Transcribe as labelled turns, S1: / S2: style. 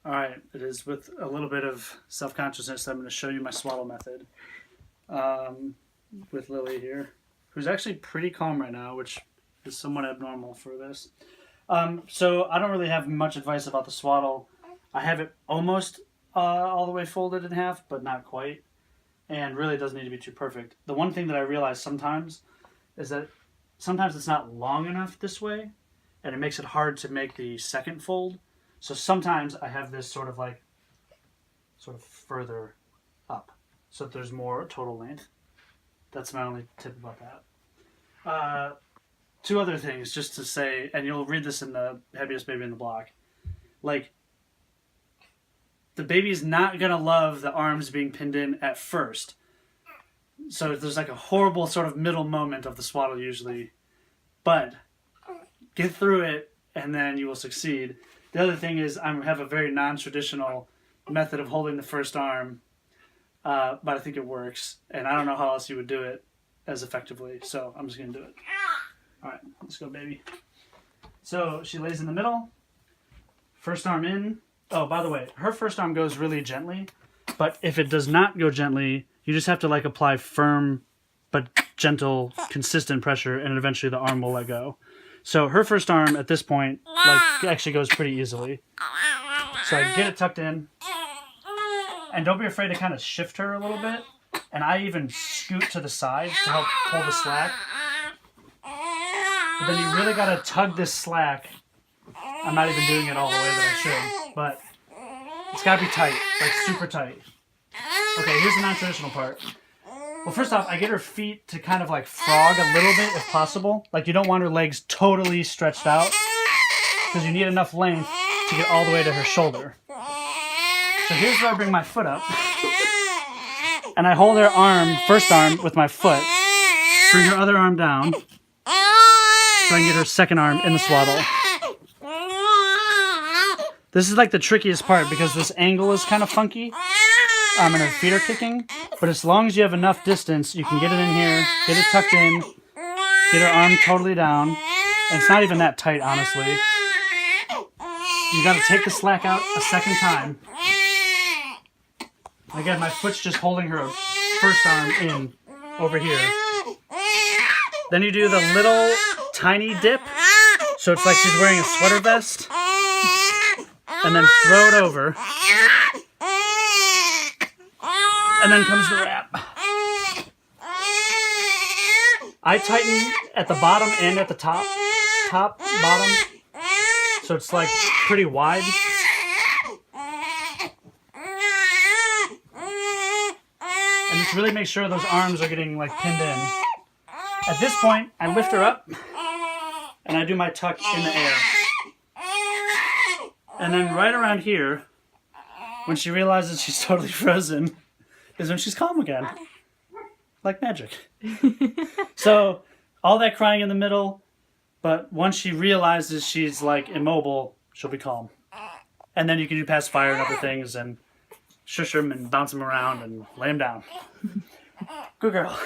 S1: All right, it is with a little bit of self-consciousness that I'm going to show you my swaddle method with Lily here, who's actually pretty calm right now, which is somewhat abnormal for this. So I don't really have much advice about the swaddle. I have it almost all the way folded in half, but not quite, and really doesn't need to be too perfect. The one thing that I realize sometimes is that sometimes it's not long enough this way, and it makes it hard to make the second fold. So sometimes I have this sort of further up, so that there's more total length. That's my only tip about that. Two other things just to say, and you'll read this in the Happiest Baby in the Block. Like, the baby's not going to love the arms being pinned in at first. So there's like a horrible sort of middle moment of the swaddle usually. But get through it and then you will succeed. The other thing is I have a very non-traditional method of holding the first arm, but I think it works. And I don't know how else you would do it as effectively, so I'm just going to do it. All right, let's go, baby. So she lays in the middle, first arm in. Oh, by the way, her first arm goes really gently, but if it does not go gently, you just have to like apply firm but gentle, consistent pressure, and eventually the arm will let go. So her first arm at this point like actually goes pretty easily. So I get it tucked in, and don't be afraid to kind of shift her a little bit. And I even scoot to the side to help pull the slack. But then you really got to tug this slack. I'm not even doing it all the way that I should, but it's got to be tight, like super tight. Okay, here's the non-traditional part. Well, first off, I get her feet to kind of like frog a little bit if possible. Like, you don't want her legs totally stretched out because you need enough length to get all the way to her shoulder. So here's where I bring my foot up. And I hold her arm, first arm, with my foot. Bring her other arm down. So I can get her second arm in the swaddle. This is like the trickiest part because this angle is kind of funky. And her feet are kicking. But as long as you have enough distance, you can get it in here, get it tucked in, get her arm totally down. And it's not even that tight, honestly. You got to take the slack out a second time. Again, my foot's just holding her first arm in over here. Then you do the little tiny dip. So it's like she's wearing a sweater vest. And then throw it over. And then comes the wrap. I tighten at the bottom and at the top. Top, bottom. So it's like pretty wide. And just really make sure those arms are getting like pinned in. At this point, I lift her up and I do my tuck in the air. And then right around here, when she realizes she's totally frozen, is when she's calm again. Like magic. So, all that crying in the middle, but once she realizes she's like immobile, she'll be calm. And then you can do pacifier and other things and shush him and bounce him around and lay him down. Good girl.